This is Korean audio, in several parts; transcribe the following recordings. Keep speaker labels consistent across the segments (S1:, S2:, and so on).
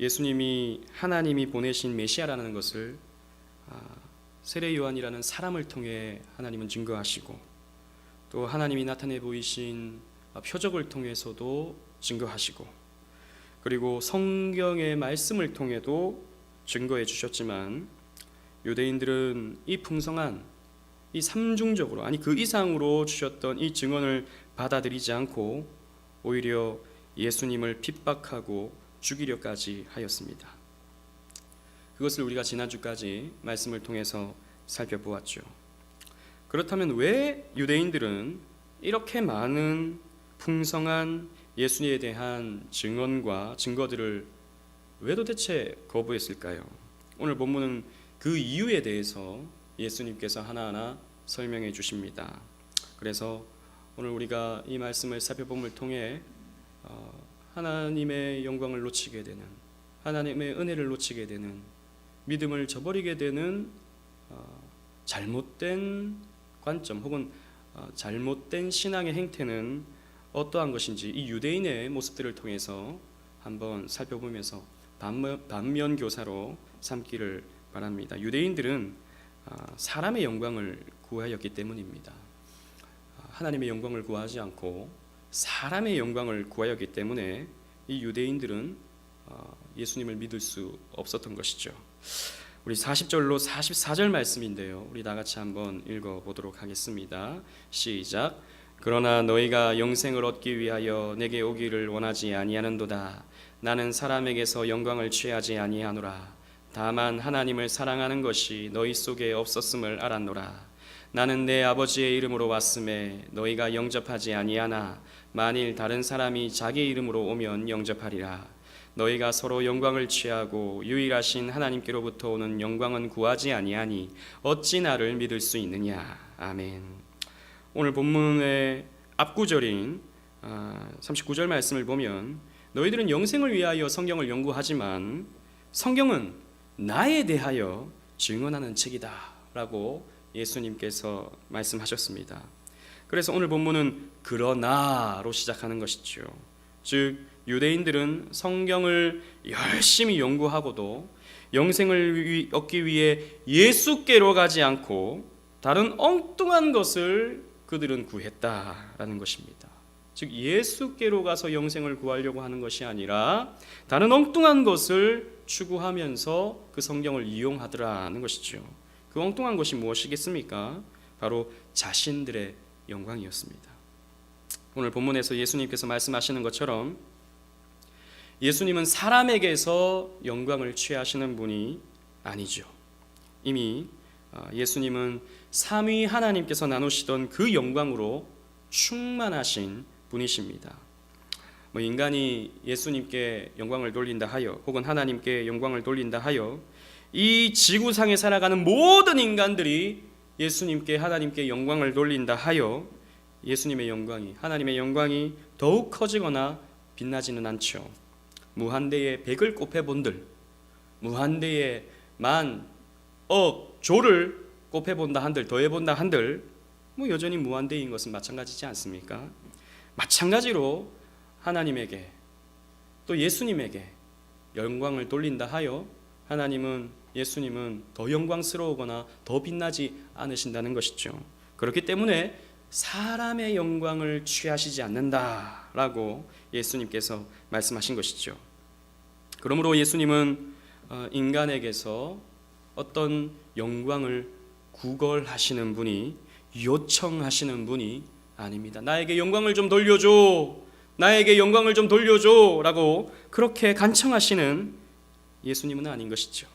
S1: 예수님이 하나님이 보내신 메시아라는 것을 세례 요한이라는 사람을 통해 하나님은 증거하시고, 또 하나님이 나타내 보이신 표적을 통해서도 증거하시고, 그리고 성경의 말씀을 통해도 증거해 주셨지만, 유대인들은 이 풍성한 이 삼중적으로, 아니 그 이상으로 주셨던 이 증언을 받아들이지 않고 오히려 예수님을 핍박하고 죽이려까지 하였습니다. 그것을 우리가 지난주까지 말씀을 통해서 살펴보았죠. 그렇다면 왜 유대인들은 이렇게 많은 풍성한 예수님에 대한 증언과 증거들을 왜 도대체 거부했을까요? 오늘 본문은 그 이유에 대해서 예수님께서 하나하나 설명해 주십니다. 그래서 오늘 우리가 이 말씀을 살펴봄을 통해 하나님의 영광을 놓치게 되는, 하나님의 은혜를 놓치게 되는, 믿음을 저버리게 되는 잘못된 관점 혹은 잘못된 신앙의 행태는 어떠한 것인지 이 유대인의 모습들을 통해서 한번 살펴보면서 반면교사로 삼기를 바랍니다. 유대인들은 사람의 영광을 구하였기 때문입니다. 하나님의 영광을 구하지 않고 사람의 영광을 구하였기 때문에 이 유대인들은 예수님을 믿을 수 없었던 것이죠. 우리 40절로 44절 말씀인데요, 우리 다같이 한번 읽어보도록 하겠습니다. 시작. 그러나 너희가 영생을 얻기 위하여 내게 오기를 원하지 아니하는도다. 나는 사람에게서 영광을 취하지 아니하노라. 다만 하나님을 사랑하는 것이 너희 속에 없었음을 알았노라. 나는 내 아버지의 이름으로 왔음에 너희가 영접하지 아니하나 만일 다른 사람이 자기 이름으로 오면 영접하리라. 너희가 서로 영광을 취하고 유일하신 하나님께로부터 오는 영광은 구하지 아니하니 어찌 나를 믿을 수 있느냐. 아멘. 오늘 본문의 앞구절인 39절 말씀을 보면, 너희들은 영생을 위하여 성경을 연구하지만 성경은 나에 대하여 증언하는 책이다 라고 예수님께서 말씀하셨습니다. 그래서 오늘 본문은 그러나로 시작하는 것이죠. 즉 유대인들은 성경을 열심히 연구하고도 영생을 얻기 위해 예수께로 가지 않고 다른 엉뚱한 것을 그들은 구했다라는 것입니다. 즉 예수께로 가서 영생을 구하려고 하는 것이 아니라 다른 엉뚱한 것을 추구하면서 그 성경을 이용하더라는 것이죠. 그 엉뚱한 것이 무엇이겠습니까? 바로 자신들의 영광이었습니다. 오늘 본문에서 예수님께서 말씀하시는 것처럼 예수님은 사람에게서 영광을 취하시는 분이 아니죠. 이미 예수님은 삼위 하나님께서 나누시던 그 영광으로 충만하신 분이십니다. 인간이 예수님께 영광을 돌린다 하여 혹은 하나님께 영광을 돌린다 하여 이 지구상에 살아가는 모든 인간들이 예수님께 하나님께 영광을 돌린다 하여 예수님의 영광이, 하나님의 영광이 더욱 커지거나 빛나지는 않죠. 무한대의 백을 곱해본들, 무한대의 만, 억, 조를 곱해본다 한들, 더해본다 한들 여전히 무한대인 것은 마찬가지지 않습니까? 마찬가지로 하나님에게 또 예수님에게 영광을 돌린다 하여 예수님은 더 영광스러우거나 더 빛나지 않으신다는 것이죠. 그렇기 때문에 사람의 영광을 취하시지 않는다라고 예수님께서 말씀하신 것이죠. 그러므로 예수님은 인간에게서 어떤 영광을 구걸하시는 분이, 요청하시는 분이 아닙니다. 나에게 영광을 좀 돌려줘, 나에게 영광을 좀 돌려줘 라고 그렇게 간청하시는 예수님은 아닌 것이죠.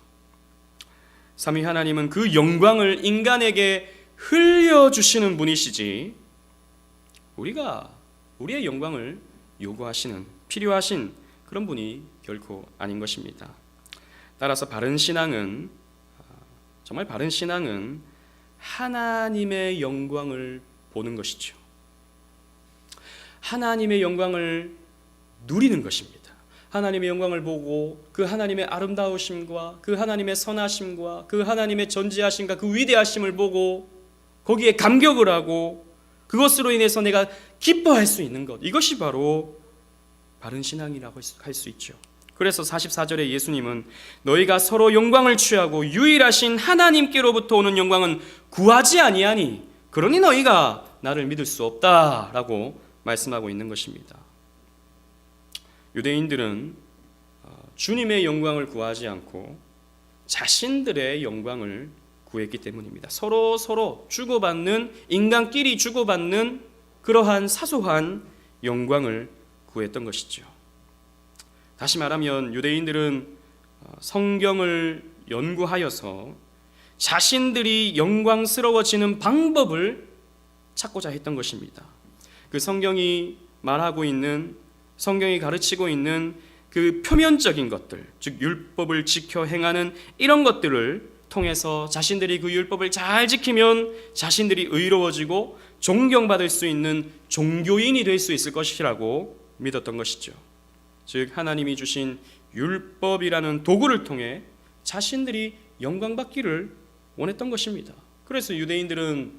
S1: 삼위 하나님은 그 영광을 인간에게 흘려주시는 분이시지 우리의 영광을 요구하시는, 필요하신 그런 분이 결코 아닌 것입니다. 따라서 정말 바른 신앙은 하나님의 영광을 보는 것이죠. 하나님의 영광을 누리는 것입니다. 하나님의 영광을 보고 그 하나님의 아름다우심과 그 하나님의 선하심과 그 하나님의 전지하심과 그 위대하심을 보고 거기에 감격을 하고 그것으로 인해서 내가 기뻐할 수 있는 것, 이것이 바로 바른 신앙이라고 할 수 있죠. 그래서 44절에 예수님은 너희가 서로 영광을 취하고 유일하신 하나님께로부터 오는 영광은 구하지 아니하니 그러니 너희가 나를 믿을 수 없다라고 말씀하고 있는 것입니다. 유대인들은 주님의 영광을 구하지 않고 자신들의 영광을 구했기 때문입니다. 서로 주고받는, 인간끼리 주고받는 그러한 사소한 영광을 구했던 것이죠. 다시 말하면 유대인들은 성경을 연구하여서 자신들이 영광스러워지는 방법을 찾고자 했던 것입니다. 그 성경이 말하고 있는, 성경이 가르치고 있는 그 표면적인 것들, 즉 율법을 지켜 행하는 이런 것들을 통해서 자신들이 그 율법을 잘 지키면 자신들이 의로워지고 존경받을 수 있는 종교인이 될 수 있을 것이라고 믿었던 것이죠. 즉 하나님이 주신 율법이라는 도구를 통해 자신들이 영광받기를 원했던 것입니다. 그래서 유대인들은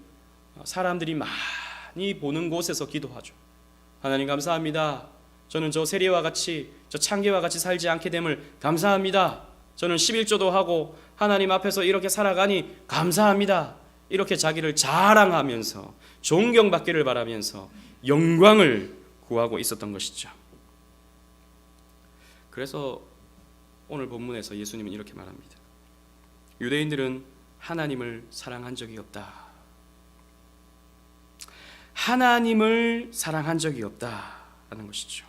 S1: 사람들이 많이 보는 곳에서 기도하죠. 하나님 감사합니다. 저는 저 세리와 같이, 저 창기와 같이 살지 않게 됨을 감사합니다. 저는 11조도 하고 하나님 앞에서 이렇게 살아가니 감사합니다. 이렇게 자기를 자랑하면서 존경받기를 바라면서 영광을 구하고 있었던 것이죠. 그래서 오늘 본문에서 예수님은 이렇게 말합니다. 유대인들은 하나님을 사랑한 적이 없다. 하나님을 사랑한 적이 없다라는 것이죠.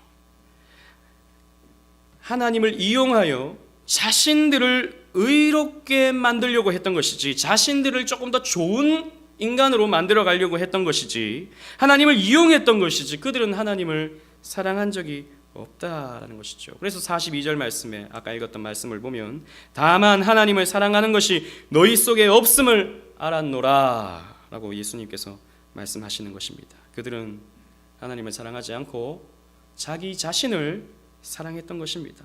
S1: 하나님을 이용하여 자신들을 의롭게 만들려고 했던 것이지, 자신들을 조금 더 좋은 인간으로 만들어 가려고 했던 것이지, 하나님을 이용했던 것이지, 그들은 하나님을 사랑한 적이 없다라는 것이죠. 그래서 42절 말씀에 아까 읽었던 말씀을 보면 다만 하나님을 사랑하는 것이 너희 속에 없음을 알았노라 라고 예수님께서 말씀하시는 것입니다. 그들은 하나님을 사랑하지 않고 자기 자신을 사랑했던 것입니다.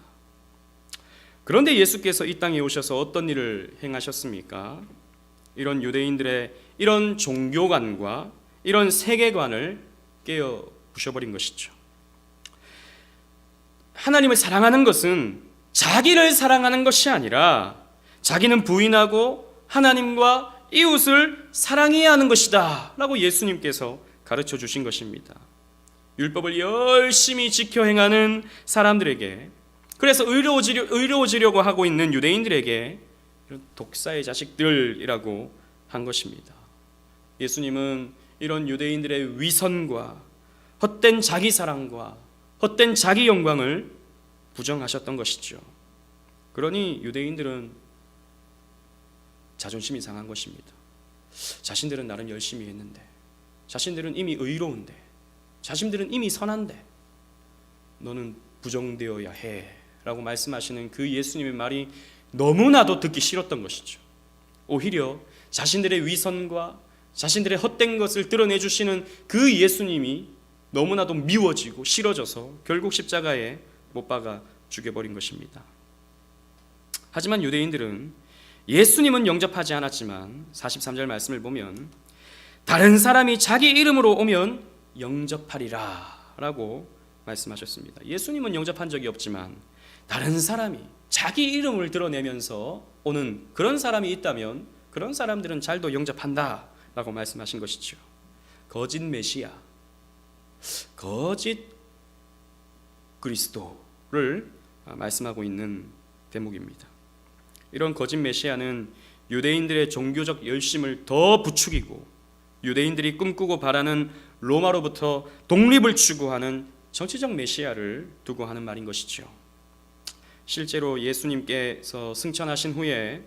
S1: 그런데 예수께서 이 땅에 오셔서 어떤 일을 행하셨습니까? 이런 유대인들의 이런 종교관과 이런 세계관을 깨어 부셔버린 것이죠. 하나님을 사랑하는 것은 자기를 사랑하는 것이 아니라 자기는 부인하고 하나님과 이웃을 사랑해야 하는 것이다 라고 예수님께서 가르쳐 주신 것입니다. 율법을 열심히 지켜 행하는 사람들에게, 그래서 의로워지려고 하고 있는 유대인들에게 이런 독사의 자식들이라고 한 것입니다. 예수님은 이런 유대인들의 위선과 헛된 자기 사랑과 헛된 자기 영광을 부정하셨던 것이죠. 그러니 유대인들은 자존심이 상한 것입니다. 자신들은 나름 열심히 했는데, 자신들은 이미 의로운데, 자신들은 이미 선한데 너는 부정되어야 해 라고 말씀하시는 그 예수님의 말이 너무나도 듣기 싫었던 것이죠. 오히려 자신들의 위선과 자신들의 헛된 것을 드러내주시는 그 예수님이 너무나도 미워지고 싫어져서 결국 십자가에 못 박아 죽여버린 것입니다. 하지만 유대인들은 예수님은 영접하지 않았지만 43절 말씀을 보면 다른 사람이 자기 이름으로 오면 영접하리라 라고 말씀하셨습니다. 예수님은 영접한 적이 없지만 다른 사람이 자기 이름을 드러내면서 오는 그런 사람이 있다면 그런 사람들은 잘도 영접한다 라고 말씀하신 것이죠. 거짓 메시아, 거짓 그리스도를 말씀하고 있는 대목입니다. 이런 거짓 메시아는 유대인들의 종교적 열심을 더 부추기고 유대인들이 꿈꾸고 바라는 로마로부터 독립을 추구하는 정치적 메시아를 두고 하는 말인 것이죠. 실제로 예수님께서 승천하신 후에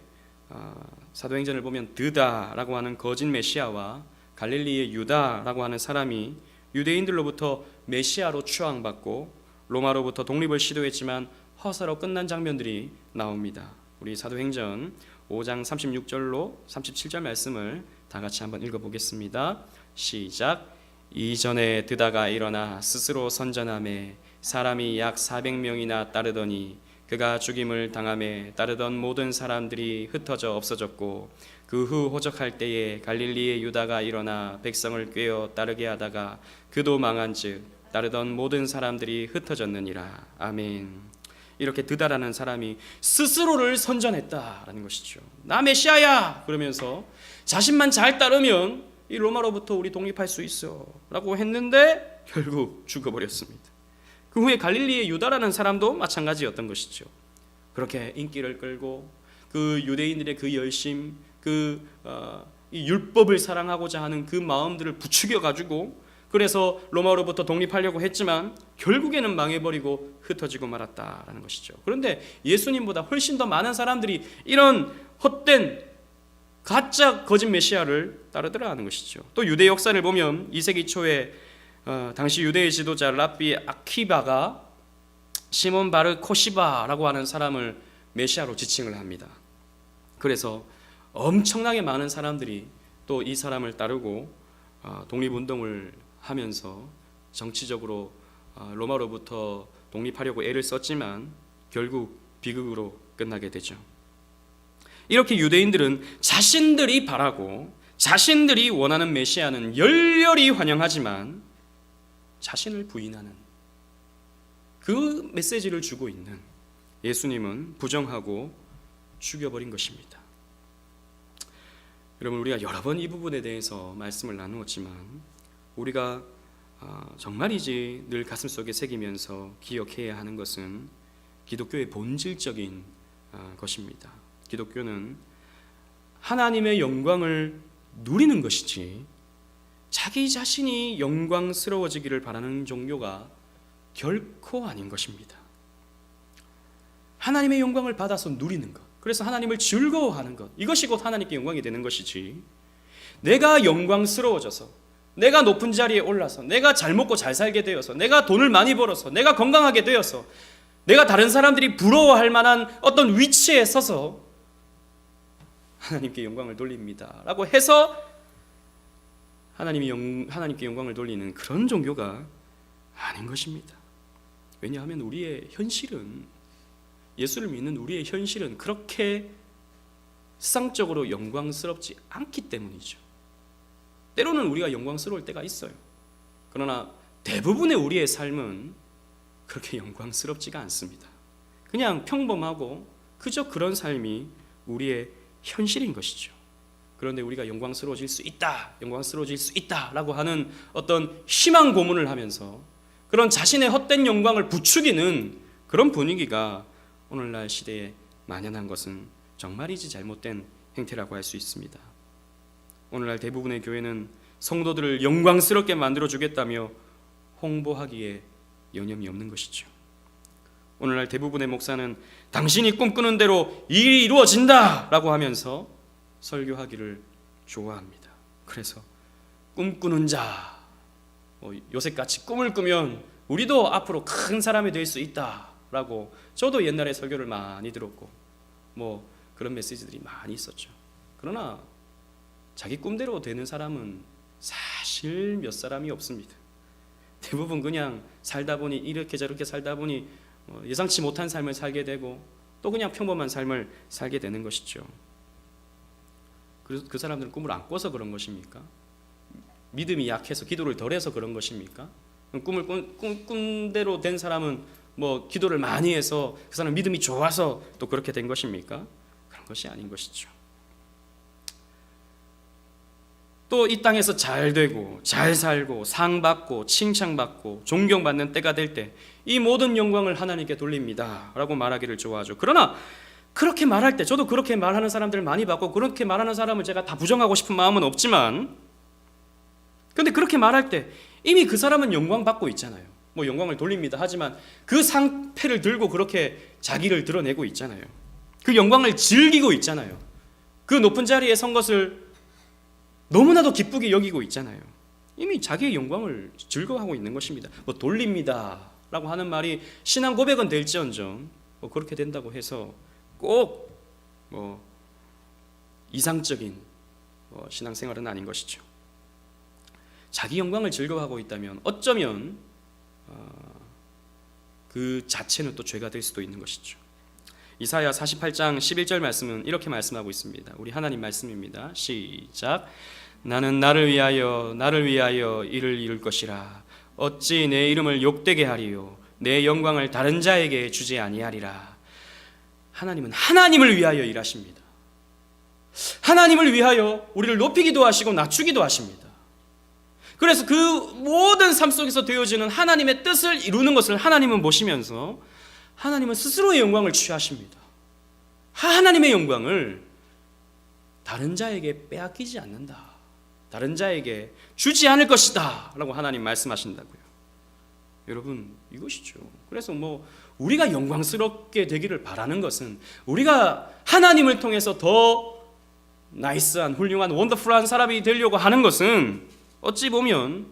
S1: 사도행전을 보면 드다라고 하는 거짓 메시아와 갈릴리의 유다라고 하는 사람이 유대인들로부터 메시아로 추앙받고 로마로부터 독립을 시도했지만 허사로 끝난 장면들이 나옵니다. 우리 사도행전 5장 36절로 37절 말씀을 다 같이 한번 읽어보겠습니다. 시작. 이전에 드다가 일어나 스스로 선전하매 사람이 약 400명이나 따르더니 그가 죽임을 당함에 따르던 모든 사람들이 흩어져 없어졌고 그 후 호적할 때에 갈릴리의 유다가 일어나 백성을 꾀어 따르게 하다가 그도 망한즉 따르던 모든 사람들이 흩어졌느니라. 아멘. 이렇게 드다라는 사람이 스스로를 선전했다라는 것이죠. 나 메시아야 그러면서 자신만 잘 따르면 이 로마로부터 우리 독립할 수 있어 라고 했는데 결국 죽어버렸습니다. 그 후에 갈릴리의 유다라는 사람도 마찬가지였던 것이죠. 그렇게 인기를 끌고 그 유대인들의 그 열심, 이 율법을 사랑하고자 하는 그 마음들을 부추겨 가지고 그래서 로마로부터 독립하려고 했지만 결국에는 망해버리고 흩어지고 말았다라는 것이죠. 그런데 예수님보다 훨씬 더 많은 사람들이 이런 헛된 가짜 거짓 메시아를 따르더라 하는 것이죠. 또 유대 역사를 보면 2세기 초에 당시 유대의 지도자 랍비 아키바가 시몬 바르 코시바라고 하는 사람을 메시아로 지칭을 합니다. 그래서 엄청나게 많은 사람들이 또 이 사람을 따르고 독립운동을 하면서 정치적으로 로마로부터 독립하려고 애를 썼지만 결국 비극으로 끝나게 되죠. 이렇게 유대인들은 자신들이 바라고 자신들이 원하는 메시아는 열렬히 환영하지만 자신을 부인하는 그 메시지를 주고 있는 예수님은 부정하고 죽여버린 것입니다. 여러분, 우리가 여러 번 이 부분에 대해서 말씀을 나누었지만 우리가 정말이지 늘 가슴속에 새기면서 기억해야 하는 것은 기독교의 본질적인 것입니다. 기독교는 하나님의 영광을 누리는 것이지 자기 자신이 영광스러워지기를 바라는 종교가 결코 아닌 것입니다. 하나님의 영광을 받아서 누리는 것, 그래서 하나님을 즐거워하는 것, 이것이 곧 하나님께 영광이 되는 것이지 내가 영광스러워져서 내가 높은 자리에 올라서 내가 잘 먹고 잘 살게 되어서 내가 돈을 많이 벌어서 내가 건강하게 되어서 내가 다른 사람들이 부러워할 만한 어떤 위치에 서서 하나님께 영광을 돌립니다 라고 해서 하나님께 영광을 돌리는 그런 종교가 아닌 것입니다. 왜냐하면 우리의 현실은, 예수를 믿는 우리의 현실은 그렇게 세상적으로 영광스럽지 않기 때문이죠. 때로는 우리가 영광스러울 때가 있어요. 그러나 대부분의 우리의 삶은 그렇게 영광스럽지가 않습니다. 그냥 평범하고 그저 그런 삶이 우리의 현실인 것이죠. 그런데 우리가 영광스러워질 수 있다 라고 하는 어떤 희망 고문을 하면서 그런 자신의 헛된 영광을 부추기는 그런 분위기가 오늘날 시대에 만연한 것은 정말이지 잘못된 행태라고 할 수 있습니다. 오늘날 대부분의 교회는 성도들을 영광스럽게 만들어주겠다며 홍보하기에 여념이 없는 것이죠. 오늘날 대부분의 목사는 당신이 꿈꾸는 대로 일이 이루어진다 라고 하면서 설교하기를 좋아합니다. 그래서 꿈꾸는 자, 요새같이 꿈을 꾸면 우리도 앞으로 큰 사람이 될 수 있다 라고 저도 옛날에 설교를 많이 들었고 그런 메시지들이 많이 있었죠. 그러나 자기 꿈대로 되는 사람은 사실 몇 사람이 없습니다. 대부분 그냥 살다 보니 이렇게 저렇게 살다 보니 예상치 못한 삶을 살게 되고 또 그냥 평범한 삶을 살게 되는 것이죠. 그 사람들은 꿈을 안 꿔서 그런 것입니까? 믿음이 약해서 기도를 덜해서 그런 것입니까? 꿈을 꾼 대로 된 사람은 기도를 많이 해서 그 사람 믿음이 좋아서 또 그렇게 된 것입니까? 그런 것이 아닌 것이죠. 또 이 땅에서 잘 되고 잘 살고 상 받고 칭찬받고 존경받는 때가 될 때 이 모든 영광을 하나님께 돌립니다 라고 말하기를 좋아하죠. 그러나 그렇게 말할 때, 저도 그렇게 말하는 사람들을 많이 봤고 그렇게 말하는 사람을 제가 다 부정하고 싶은 마음은 없지만, 근데 그렇게 말할 때 이미 그 사람은 영광 받고 있잖아요. 영광을 돌립니다 하지만 그 상패를 들고 그렇게 자기를 드러내고 있잖아요. 그 영광을 즐기고 있잖아요. 그 높은 자리에 선 것을 너무나도 기쁘게 여기고 있잖아요. 이미 자기의 영광을 즐거워하고 있는 것입니다. 돌립니다 라고 하는 말이 신앙 고백은 될지언정 그렇게 된다고 해서 꼭 이상적인 신앙생활은 아닌 것이죠. 자기 영광을 즐거워하고 있다면 어쩌면 그 자체는 또 죄가 될 수도 있는 것이죠. 이사야 48장 11절 말씀은 이렇게 말씀하고 있습니다. 우리 하나님 말씀입니다. 시작. 나는 나를 위하여 이를 이룰 것이라. 어찌 내 이름을 욕되게 하리요. 내 영광을 다른 자에게 주지 아니하리라. 하나님은 하나님을 위하여 일하십니다. 하나님을 위하여 우리를 높이기도 하시고 낮추기도 하십니다. 그래서 그 모든 삶 속에서 되어지는 하나님의 뜻을 이루는 것을 하나님은 보시면서 하나님은 스스로의 영광을 취하십니다. 하나님의 영광을 다른 자에게 빼앗기지 않는다. 다른 자에게 주지 않을 것이다 라고 하나님 말씀하신다고요. 여러분, 이것이죠. 그래서 우리가 영광스럽게 되기를 바라는 것은 우리가 하나님을 통해서 더 나이스한, 훌륭한, 원더풀한 사람이 되려고 하는 것은 어찌 보면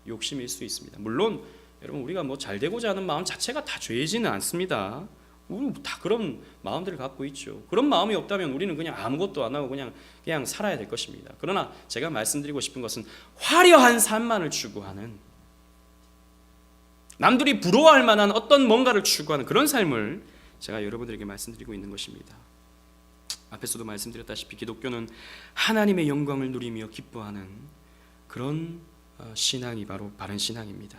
S1: 욕심일 수 있습니다. 물론 여러분, 우리가 잘 되고자 하는 마음 자체가 다 죄이지는 않습니다. 우리 다 그런 마음들을 갖고 있죠. 그런 마음이 없다면 우리는 그냥 아무것도 안 하고 그냥 살아야 될 것입니다. 그러나 제가 말씀드리고 싶은 것은 화려한 삶만을 추구하는, 남들이 부러워할 만한 어떤 뭔가를 추구하는 그런 삶을 제가 여러분들에게 말씀드리고 있는 것입니다. 앞에서도 말씀드렸다시피 기독교는 하나님의 영광을 누리며 기뻐하는 그런 신앙이 바로 바른 신앙입니다.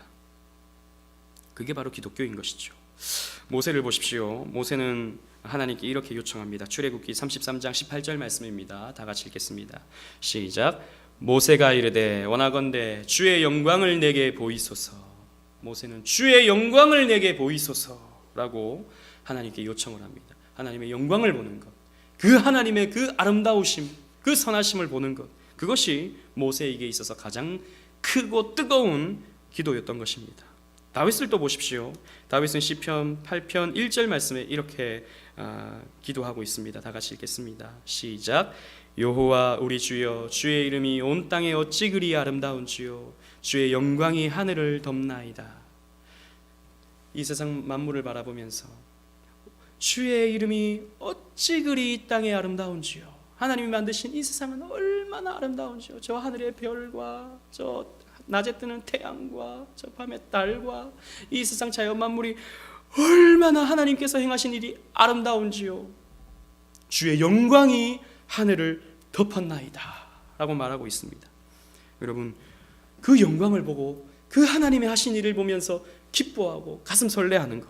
S1: 그게 바로 기독교인 것이죠. 모세를 보십시오. 모세는 하나님께 이렇게 요청합니다. 출애굽기 33장 18절 말씀입니다. 다 같이 읽겠습니다. 시작. 모세가 이르되 원하건대 주의 영광을 내게 보이소서. 모세는 주의 영광을 내게 보이소서라고 하나님께 요청을 합니다. 하나님의 영광을 보는 것, 그 하나님의 그 아름다우심, 그 선하심을 보는 것, 그것이 모세에게 있어서 가장 크고 뜨거운 기도였던 것입니다. 다윗을 또 보십시오. 다윗은 시편 8편 1절 말씀에 이렇게 기도하고 있습니다. 다 같이 읽겠습니다. 시작. 여호와 우리 주여, 주의 이름이 온 땅에 어찌 그리 아름다운지요, 주의 영광이 하늘을 덮나이다. 이 세상 만물을 바라보면서 주의 이름이 어찌 그리 이 땅에 아름다운지요, 하나님이 만드신 이 세상은 얼마나 아름다운지요, 저 하늘의 별과 저 낮에 뜨는 태양과 저 밤의 달과 이 세상 자연 만물이 얼마나 하나님께서 행하신 일이 아름다운지요, 주의 영광이 하늘을 덮었나이다 라고 말하고 있습니다. 여러분, 그 영광을 보고 그 하나님의 하신 일을 보면서 기뻐하고 가슴 설레하는 것,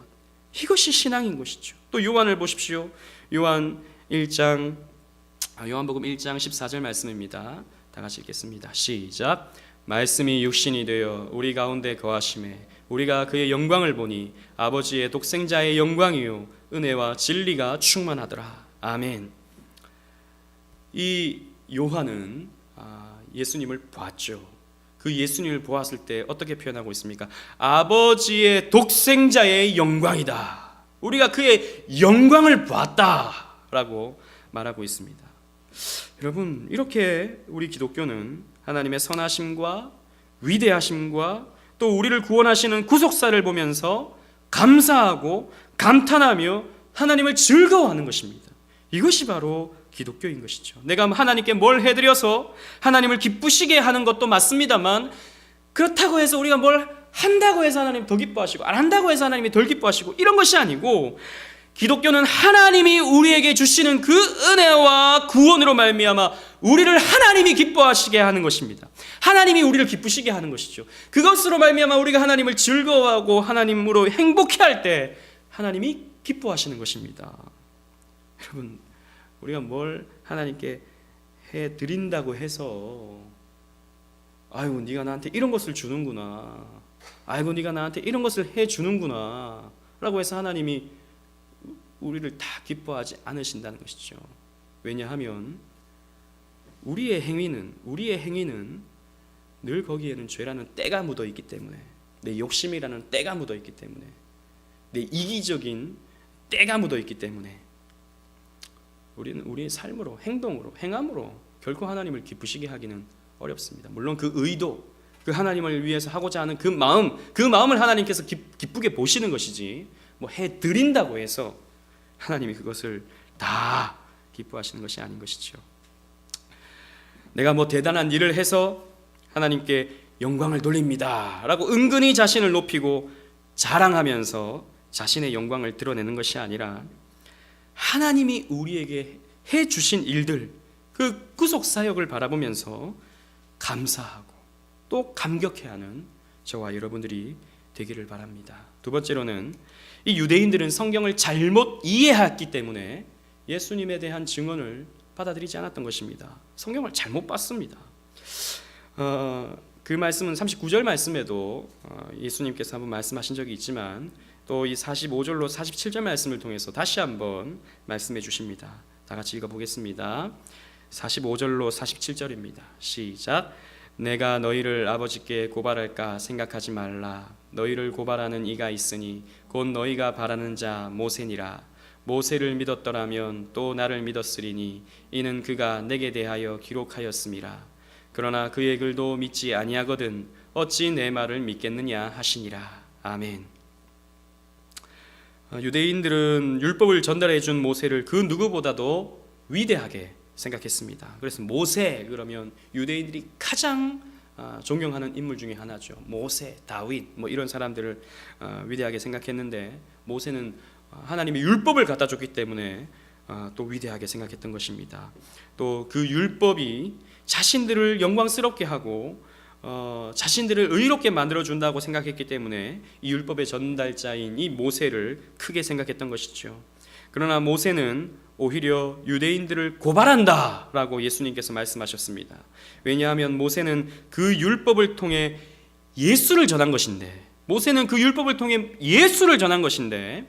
S1: 이것이 신앙인 것이죠. 또 요한을 보십시오. 요한복음 1장 14절 말씀입니다. 다 같이 읽겠습니다. 시작. 말씀이 육신이 되어 우리 가운데 거하심에 우리가 그의 영광을 보니 아버지의 독생자의 영광이요 은혜와 진리가 충만하더라. 아멘. 이 요한은 예수님을 보았죠. 그 예수님을 보았을 때 어떻게 표현하고 있습니까? 아버지의 독생자의 영광이다. 우리가 그의 영광을 보았다라고 말하고 있습니다. 여러분, 이렇게 우리 기독교는 하나님의 선하심과 위대하심과 또 우리를 구원하시는 구속사를 보면서 감사하고 감탄하며 하나님을 즐거워하는 것입니다. 이것이 바로 기독교인 것이죠. 내가 하나님께 뭘 해드려서 하나님을 기쁘시게 하는 것도 맞습니다만, 그렇다고 해서 우리가 뭘 한다고 해서 하나님 더 기뻐하시고 안 한다고 해서 하나님이 덜 기뻐하시고 이런 것이 아니고, 기독교는 하나님이 우리에게 주시는 그 은혜와 구원으로 말미암아 우리를 하나님이 기뻐하시게 하는 것입니다. 하나님이 우리를 기쁘시게 하는 것이죠. 그것으로 말미암아 우리가 하나님을 즐거워하고 하나님으로 행복해 할 때 하나님이 기뻐하시는 것입니다. 여러분, 우리가 뭘 하나님께 해드린다고 해서 아이고 네가 나한테 이런 것을 주는구나, 아이고 네가 나한테 이런 것을 해주는구나 라고 해서 하나님이 우리를 다 기뻐하지 않으신다는 것이죠. 왜냐하면 우리의 행위는 늘 거기에는 죄라는 때가 묻어 있기 때문에, 내 욕심이라는 때가 묻어 있기 때문에, 내 이기적인 때가 묻어 있기 때문에 우리는 우리의 삶으로, 행동으로, 행함으로 결코 하나님을 기쁘시게 하기는 어렵습니다. 물론 그 의도, 그 하나님을 위해서 하고자 하는 그 마음을 하나님께서 기쁘게 보시는 것이지, 해드린다고 해서 하나님이 그것을 다 기뻐하시는 것이 아닌 것이죠. 내가 대단한 일을 해서 하나님께 영광을 돌립니다 라고 은근히 자신을 높이고 자랑하면서 자신의 영광을 드러내는 것이 아니라, 하나님이 우리에게 해주신 일들, 그 구속사역을 바라보면서 감사하고 또 감격해하는 저와 여러분들이 되기를 바랍니다. 두 번째로는 이 유대인들은 성경을 잘못 이해했기 때문에 예수님에 대한 증언을 받아들이지 않았던 것입니다. 성경을 잘못 봤습니다. 그 말씀은 39절 말씀에도 예수님께서 한번 말씀하신 적이 있지만 또 이 45절로 47절 말씀을 통해서 다시 한번 말씀해 주십니다. 다 같이 읽어보겠습니다. 45절로 47절입니다. 시작. 내가 너희를 아버지께 고발할까 생각하지 말라. 너희를 고발하는 이가 있으니 곧 너희가 바라는 자 모세니라. 모세를 믿었더라면 또 나를 믿었으리니 이는 그가 내게 대하여 기록하였음이라. 그러나 그의 글도 믿지 아니하거든 어찌 내 말을 믿겠느냐 하시니라. 아멘. 유대인들은 율법을 전달해 준 모세를 그 누구보다도 위대하게 생각했습니다. 그래서 모세 그러면 유대인들이 가장 존경하는 인물 중에 하나죠. 모세, 다윗 뭐 이런 사람들을 위대하게 생각했는데 모세는 하나님의 율법을 갖다 줬기 때문에 또 위대하게 생각했던 것입니다. 또 그 율법이 자신들을 영광스럽게 하고 자신들을 의롭게 만들어준다고 생각했기 때문에 이 율법의 전달자인 이 모세를 크게 생각했던 것이죠. 그러나 모세는 오히려 유대인들을 고발한다 라고 예수님께서 말씀하셨습니다. 왜냐하면 모세는 그 율법을 통해 예수를 전한 것인데 모세는 그 율법을 통해 예수를 전한 것인데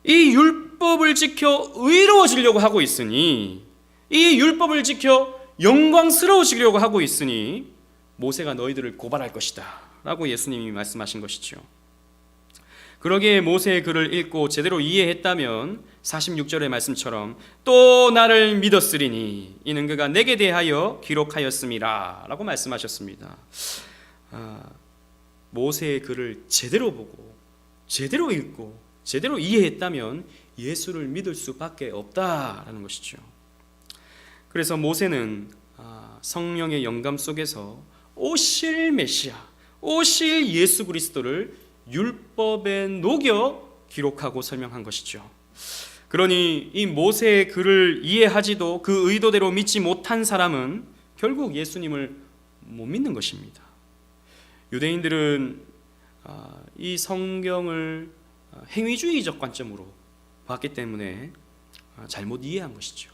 S1: 이 율법을 지켜 의로워지려고 하고 있으니 이 율법을 지켜 영광스러워지려고 하고 있으니 모세가 너희들을 고발할 것이다 라고 예수님이 말씀하신 것이죠. 그러기에 모세의 글을 읽고 제대로 이해했다면 46절의 말씀처럼 또 나를 믿었으리니 이는 그가 내게 대하여 기록하였음이라 라고 말씀하셨습니다. 모세의 글을 제대로 보고 제대로 읽고 제대로 이해했다면 예수를 믿을 수밖에 없다라는 것이죠. 그래서 모세는 성령의 영감 속에서 오실 메시아, 오실 예수 그리스도를 율법에 녹여 기록하고 설명한 것이죠. 그러니 이 모세의 글을 이해하지도 그 의도대로 믿지 못한 사람은 결국 예수님을 못 믿는 것입니다. 유대인들은 이 성경을 행위주의적 관점으로 봤기 때문에 잘못 이해한 것이죠.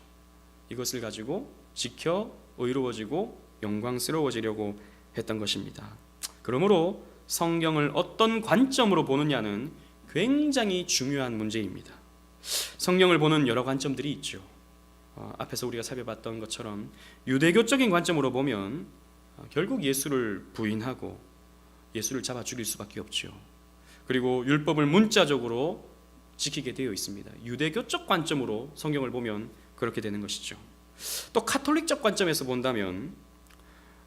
S1: 이것을 가지고 지켜 의로워지고 영광스러워지려고 했던 것입니다. 그러므로 성경을 어떤 관점으로 보느냐는 굉장히 중요한 문제입니다. 성경을 보는 여러 관점들이 있죠. 앞에서 우리가 살펴봤던 것처럼 유대교적인 관점으로 보면 결국 예수를 부인하고 예수를 잡아 죽일 수밖에 없죠. 그리고 율법을 문자적으로 지키게 되어 있습니다. 유대교적 관점으로 성경을 보면 그렇게 되는 것이죠. 또 카톨릭적 관점에서 본다면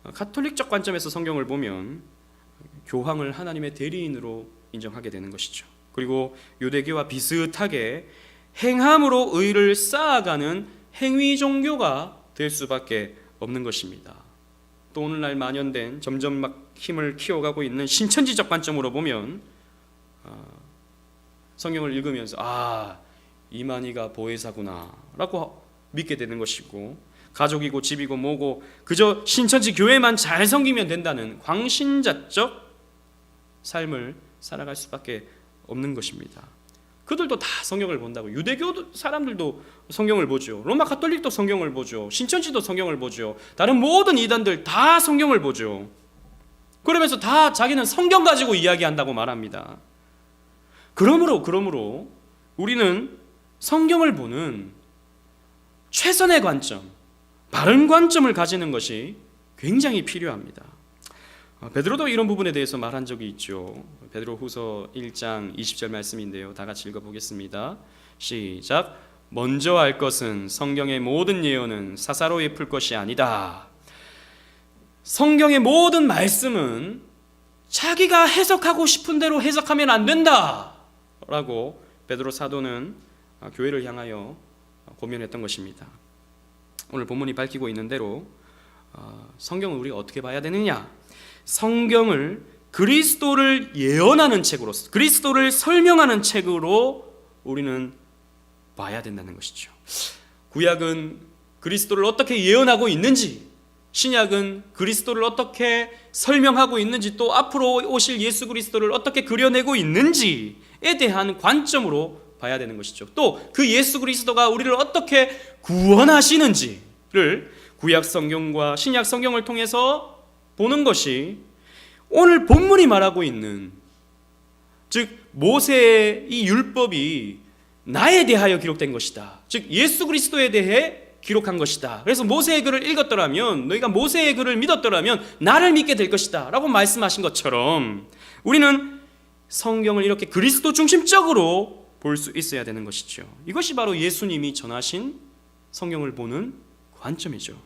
S1: 카톨릭적 관점에서 성경을 보면 교황을 하나님의 대리인으로 인정하게 되는 것이죠. 그리고 유대교와 비슷하게 행함으로 의를 쌓아가는 행위 종교가 될 수밖에 없는 것입니다. 또 오늘날 만연된 점점 막 힘을 키워가고 있는 신천지적 관점으로 보면 성경을 읽으면서 이만희가 보혜사구나 라고 믿게 되는 것이고 가족이고 집이고 뭐고 그저 신천지 교회만 잘 섬기면 된다는 광신자적 삶을 살아갈 수밖에 없는 것입니다. 그들도 다 성경을 본다고. 유대교 사람들도 성경을 보죠. 로마 가톨릭도 성경을 보죠. 신천지도 성경을 보죠. 다른 모든 이단들 다 성경을 보죠. 그러면서 다 자기는 성경 가지고 이야기한다고 말합니다. 그러므로 우리는 성경을 보는 최선의 관점, 바른 관점을 가지는 것이 굉장히 필요합니다. 베드로도 이런 부분에 대해서 말한 적이 있죠. 베드로 후서 1장 20절 말씀인데요. 다 같이 읽어보겠습니다. 시작. 먼저 알 것은 성경의 모든 예언은 사사로이 풀 것이 아니다. 성경의 모든 말씀은 자기가 해석하고 싶은 대로 해석하면 안 된다 라고 베드로 사도는 교회를 향하여 고면했던 것입니다. 오늘 본문이 밝히고 있는 대로 성경을 우리가 어떻게 봐야 되느냐? 성경을 그리스도를 예언하는 책으로서 그리스도를 설명하는 책으로 우리는 봐야 된다는 것이죠. 구약은 그리스도를 어떻게 예언하고 있는지 신약은 그리스도를 어떻게 설명하고 있는지, 또 앞으로 오실 예수 그리스도를 어떻게 그려내고 있는지에 대한 관점으로 봐야 되는 것이죠. 또 그 예수 그리스도가 우리를 어떻게 구원하시는지를 구약 성경과 신약 성경을 통해서 보는 것이 오늘 본문이 말하고 있는, 즉 모세의 이 율법이 나에 대하여 기록된 것이다, 즉 예수 그리스도에 대해 기록한 것이다. 그래서 모세의 글을 읽었더라면, 너희가 모세의 글을 믿었더라면 나를 믿게 될 것이다 라고 말씀하신 것처럼 우리는 성경을 이렇게 그리스도 중심적으로 볼 수 있어야 되는 것이죠. 이것이 바로 예수님이 전하신 성경을 보는 관점이죠.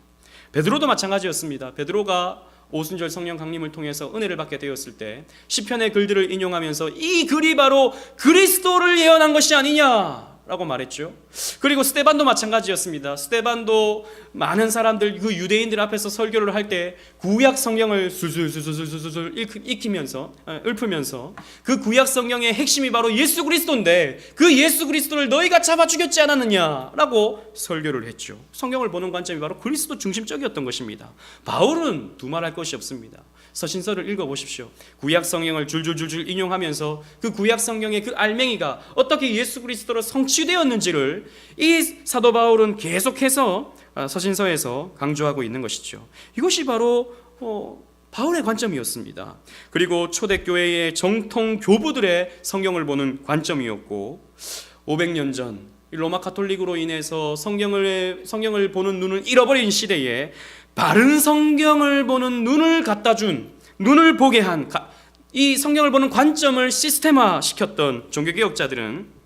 S1: 베드로도 마찬가지였습니다. 베드로가 오순절 성령 강림을 통해서 은혜를 받게 되었을 때 시편의 글들을 인용하면서 이 글이 바로 그리스도를 예언한 것이 아니냐 라고 말했죠. 그리고 스데반도 마찬가지였습니다. 스데반도 많은 사람들, 그 유대인들 앞에서 설교를 할 때 구약 성경을 술술술술술술 읊으면서 그 구약 성경의 핵심이 바로 예수 그리스도인데 그 예수 그리스도를 너희가 잡아 죽였지 않았느냐라고 설교를 했죠. 성경을 보는 관점이 바로 그리스도 중심적이었던 것입니다. 바울은 두말할 것이 없습니다. 서신서를 읽어보십시오. 구약 성경을 줄줄줄줄 인용하면서 그 구약 성경의 그 알맹이가 어떻게 예수 그리스도로 성취되었는지를 이 사도 바울은 계속해서 서신서에서 강조하고 있는 것이죠. 이것이 바로 바울의 관점이었습니다. 그리고 초대교회의 정통 교부들의 성경을 보는 관점이었고, 500년 전 로마 카톨릭으로 인해서 성경을 보는 눈을 잃어버린 시대에 바른 성경을 보는 눈을 갖다 준, 눈을 보게 한, 이 성경을 보는 관점을 시스템화 시켰던 종교개혁자들은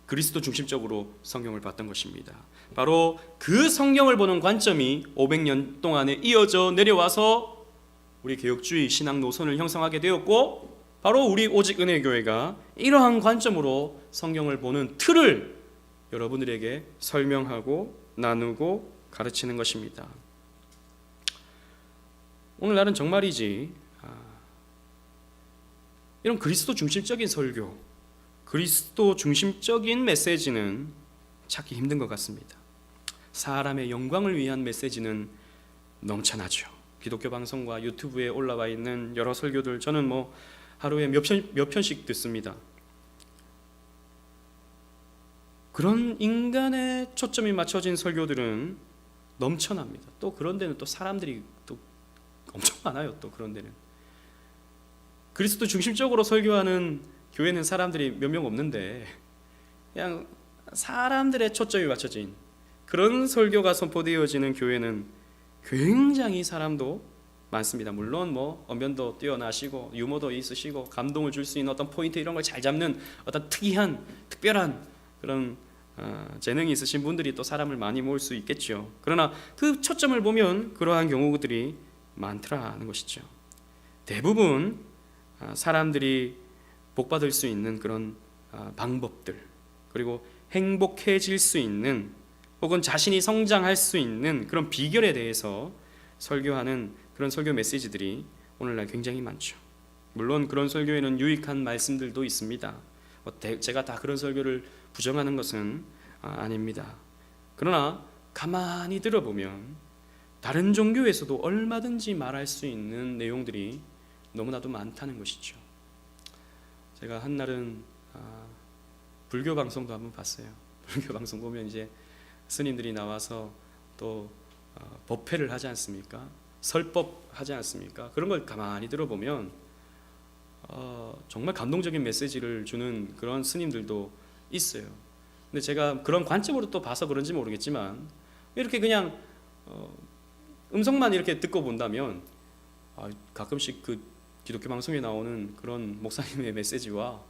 S1: 그리스도 중심적으로 성경을 봤던 것입니다. 바로 그 성경을 보는 관점이 500년 동안에 이어져 내려와서 우리 개혁주의 신앙 노선을 형성하게 되었고, 바로 우리 오직 은혜교회가 이러한 관점으로 성경을 보는 틀을 여러분들에게 설명하고 나누고 가르치는 것입니다. 오늘날은 정말이지 이런 그리스도 중심적인 설교, 그리스도 중심적인 메시지는 찾기 힘든 것 같습니다. 사람의 영광을 위한 메시지는 넘쳐나죠. 기독교 방송과 유튜브에 올라와 있는 여러 설교들, 저는 하루에 몇 편씩 듣습니다. 그런 인간의 초점이 맞춰진 설교들은 넘쳐납니다. 또 그런 데는 또 사람들이 또 엄청 많아요. 또 그런 데는 그리스도 중심적으로 설교하는 교회는 사람들이 몇 명 없는데, 그냥 사람들의 초점이 맞춰진 그런 설교가 선포되어지는 교회는 굉장히 사람도 많습니다. 물론 언변도 뛰어나시고 유머도 있으시고 감동을 줄 수 있는 어떤 포인트 이런 걸 잘 잡는 어떤 특별한 그런 재능이 있으신 분들이 또 사람을 많이 모을 수 있겠죠. 그러나 그 초점을 보면 그러한 경우들이 많더라는 것이죠. 대부분 사람들이 복받을 수 있는 그런 방법들, 그리고 행복해질 수 있는, 혹은 자신이 성장할 수 있는 그런 비결에 대해서 설교하는 그런 설교 메시지들이 오늘날 굉장히 많죠. 물론 그런 설교에는 유익한 말씀들도 있습니다. 제가 다 그런 설교를 부정하는 것은 아닙니다. 그러나 가만히 들어보면 다른 종교에서도 얼마든지 말할 수 있는 내용들이 너무나도 많다는 것이죠. 제가 한날은 불교 방송도 한번 봤어요. 불교 방송 보면 이제 스님들이 나와서 또 법회를 하지 않습니까? 설법하지 않습니까? 그런 걸 가만히 들어보면 정말 감동적인 메시지를 주는 그런 스님들도 있어요. 근데 제가 그런 관점으로 또 봐서 그런지 모르겠지만, 이렇게 그냥 음성만 이렇게 듣고 본다면 가끔씩 그 기독교 방송에 나오는 그런 목사님의 메시지와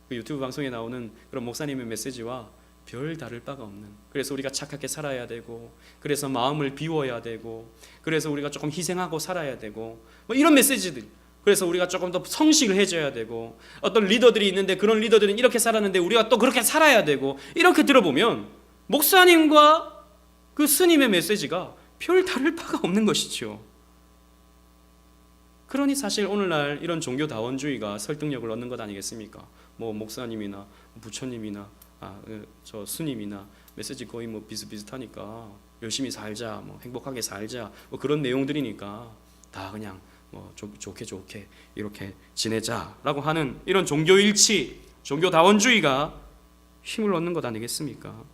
S1: 그 유튜브 방송에 나오는 그런 목사님의 메시지와 별 다를 바가 없는, 그래서 우리가 착하게 살아야 되고, 그래서 마음을 비워야 되고, 그래서 우리가 조금 희생하고 살아야 되고, 이런 메시지들, 그래서 우리가 조금 더 성식을 해줘야 되고, 어떤 리더들이 있는데 그런 리더들은 이렇게 살았는데 우리가 또 그렇게 살아야 되고, 이렇게 들어보면 목사님과 그 스님의 메시지가 별 다를 바가 없는 것이죠. 그러니 사실 오늘날 이런 종교다원주의가 설득력을 얻는 것 아니겠습니까? 목사님이나 부처님이나 저 스님이나 메시지 거의 뭐 비슷비슷하니까 열심히 살자, 뭐 행복하게 살자, 뭐 그런 내용들이니까 다 그냥 뭐 좋게 이렇게 지내자라고 하는 이런 종교일치, 종교다원주의가 힘을 얻는 것 아니겠습니까?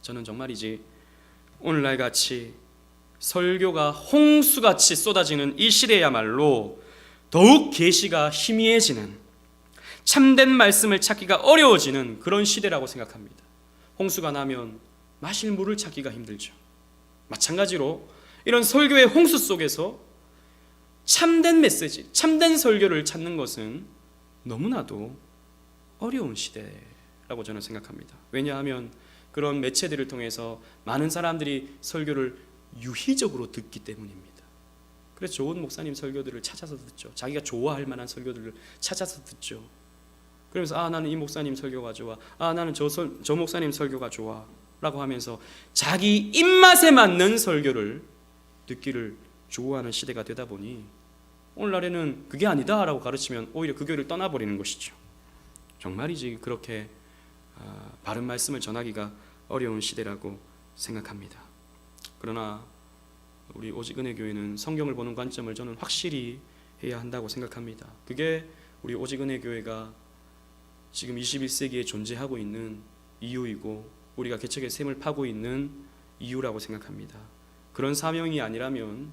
S1: 저는 정말이지 오늘날 같이 설교가 홍수같이 쏟아지는 이 시대야말로 더욱 계시가 희미해지는, 참된 말씀을 찾기가 어려워지는 그런 시대라고 생각합니다. 홍수가 나면 마실 물을 찾기가 힘들죠. 마찬가지로 이런 설교의 홍수 속에서 참된 메시지, 참된 설교를 찾는 것은 너무나도 어려운 시대라고 저는 생각합니다. 왜냐하면 그런 매체들을 통해서 많은 사람들이 설교를 유희적으로 듣기 때문입니다. 그래서 좋은 목사님 설교들을 찾아서 듣죠. 자기가 좋아할 만한 설교들을 찾아서 듣죠. 그러면서 나는 이 목사님 설교가 좋아, 나는 저 목사님 설교가 좋아 라고 하면서 자기 입맛에 맞는 설교를 듣기를 좋아하는 시대가 되다 보니 오늘날에는 그게 아니다 라고 가르치면 오히려 그 교회를 떠나버리는 것이죠. 정말이지 그렇게 바른 말씀을 전하기가 어려운 시대라고 생각합니다. 그러나 우리 오직은혜교회는 성경을 보는 관점을 저는 확실히 해야 한다고 생각합니다. 그게 우리 오직은혜교회가 지금 21세기에 존재하고 있는 이유이고 우리가 개척의 샘을 파고 있는 이유라고 생각합니다. 그런 사명이 아니라면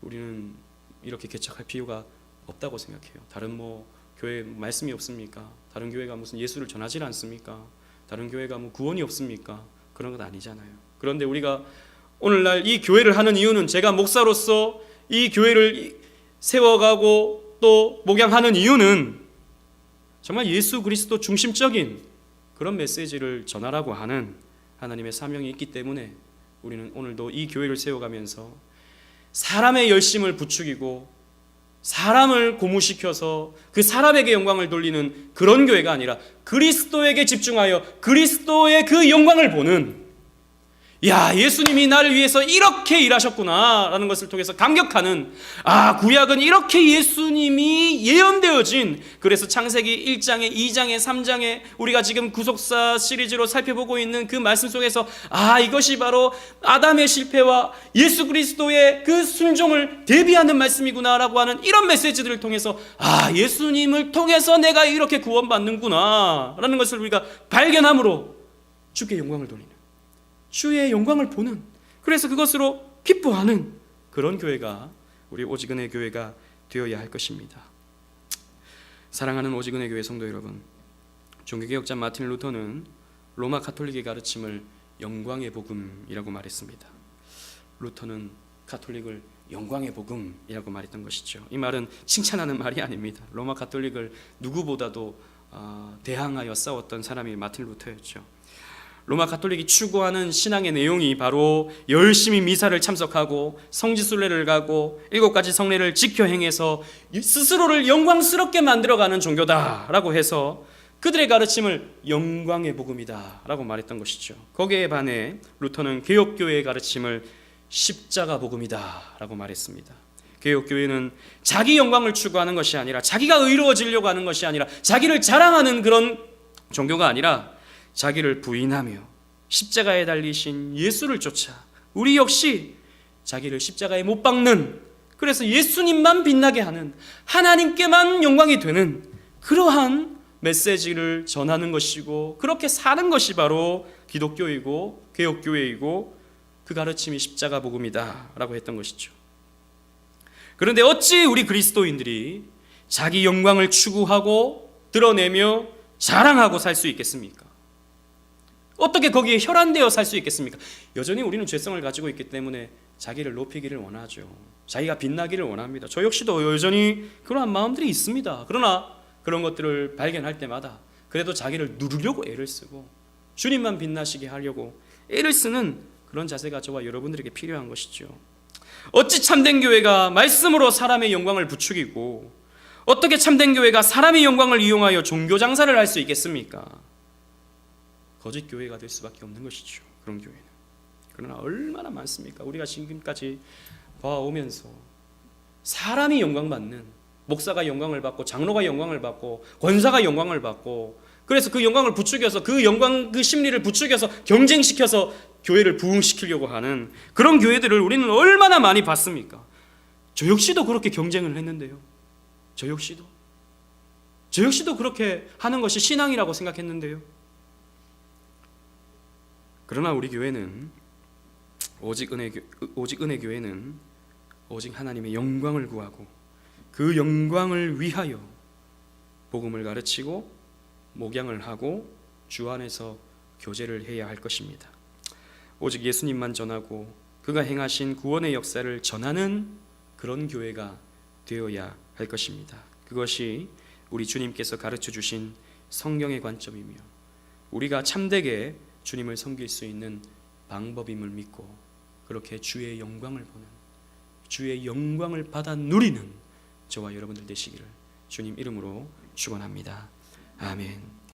S1: 우리는 이렇게 개척할 필요가 없다고 생각해요. 다른 교회 말씀이 없습니까? 다른 교회가 무슨 예수를 전하지 않습니까? 다른 교회가 구원이 없습니까? 그런 건 아니잖아요. 그런데 우리가 오늘날 이 교회를 하는 이유는, 제가 목사로서 이 교회를 세워가고 또 목양하는 이유는 정말 예수 그리스도 중심적인 그런 메시지를 전하라고 하는 하나님의 사명이 있기 때문에 우리는 오늘도 이 교회를 세워가면서 사람의 열심을 부추기고 사람을 고무시켜서 그 사람에게 영광을 돌리는 그런 교회가 아니라 그리스도에게 집중하여 그리스도의 그 영광을 보는, 예수님이 나를 위해서 이렇게 일하셨구나 라는 것을 통해서 감격하는, 구약은 이렇게 예수님이 예언되어진, 그래서 창세기 1장에 2장에 3장에 우리가 지금 구속사 시리즈로 살펴보고 있는 그 말씀 속에서 이것이 바로 아담의 실패와 예수 그리스도의 그 순종을 대비하는 말씀이구나 라고 하는 이런 메시지들을 통해서 예수님을 통해서 내가 이렇게 구원받는구나 라는 것을 우리가 발견함으로 주께 영광을 돌리는, 주의 영광을 보는, 그래서 그것으로 기뻐하는 그런 교회가 우리 오직은혜 교회가 되어야 할 것입니다. 사랑하는 오직은혜 교회 성도 여러분, 종교개혁자 마틴 루터는 로마 가톨릭의 가르침을 영광의 복음이라고 말했습니다. 루터는 가톨릭을 영광의 복음이라고 말했던 것이죠. 이 말은 칭찬하는 말이 아닙니다. 로마 가톨릭을 누구보다도 대항하여 싸웠던 사람이 마틴 루터였죠. 로마 가톨릭이 추구하는 신앙의 내용이 바로 열심히 미사를 참석하고 성지순례를 가고 7가지 성례를 지켜 행해서 스스로를 영광스럽게 만들어가는 종교다라고 해서 그들의 가르침을 영광의 복음이다라고 말했던 것이죠. 거기에 반해 루터는 개혁교회의 가르침을 십자가 복음이다라고 말했습니다. 개혁교회는 자기 영광을 추구하는 것이 아니라, 자기가 의로워지려고 하는 것이 아니라, 자기를 자랑하는 그런 종교가 아니라 자기를 부인하며 십자가에 달리신 예수를 쫓아 우리 역시 자기를 십자가에 못 박는, 그래서 예수님만 빛나게 하는, 하나님께만 영광이 되는 그러한 메시지를 전하는 것이고, 그렇게 사는 것이 바로 기독교이고 개혁교회이고 그 가르침이 십자가 복음이다 라고 했던 것이죠. 그런데 어찌 우리 그리스도인들이 자기 영광을 추구하고 드러내며 자랑하고 살 수 있겠습니까? 어떻게 거기에 혈안되어 살 수 있겠습니까? 여전히 우리는 죄성을 가지고 있기 때문에 자기를 높이기를 원하죠. 자기가 빛나기를 원합니다. 저 역시도 여전히 그러한 마음들이 있습니다. 그러나 그런 것들을 발견할 때마다 그래도 자기를 누르려고 애를 쓰고 주님만 빛나시게 하려고 애를 쓰는 그런 자세가 저와 여러분들에게 필요한 것이죠. 어찌 참된 교회가 말씀으로 사람의 영광을 부추기고, 어떻게 참된 교회가 사람의 영광을 이용하여 종교 장사를 할 수 있겠습니까? 거짓 교회가 될 수밖에 없는 것이죠. 그런 교회는. 그러나 얼마나 많습니까? 우리가 지금까지 봐오면서 사람이 영광받는, 목사가 영광을 받고 장로가 영광을 받고 권사가 영광을 받고 그래서 그 영광을 부추겨서 그 영광 그 심리를 부추겨서 경쟁시켜서 교회를 부흥시키려고 하는 그런 교회들을 우리는 얼마나 많이 봤습니까? 저 역시도 그렇게 경쟁을 했는데요. 저 역시도 그렇게 하는 것이 신앙이라고 생각했는데요. 그러나 우리 교회는 오직 은혜 교회는 오직 하나님의 영광을 구하고 그 영광을 위하여 복음을 가르치고 목양을 하고 주 안에서 교제를 해야 할 것입니다. 오직 예수님만 전하고 그가 행하신 구원의 역사를 전하는 그런 교회가 되어야 할 것입니다. 그것이 우리 주님께서 가르쳐 주신 성경의 관점이며 우리가 참되게 주님을 섬길 수 있는 방법임을 믿고 그렇게 주의 영광을 보는, 주의 영광을 받아 누리는 저와 여러분들 되시기를 주님 이름으로 축원합니다. 아멘.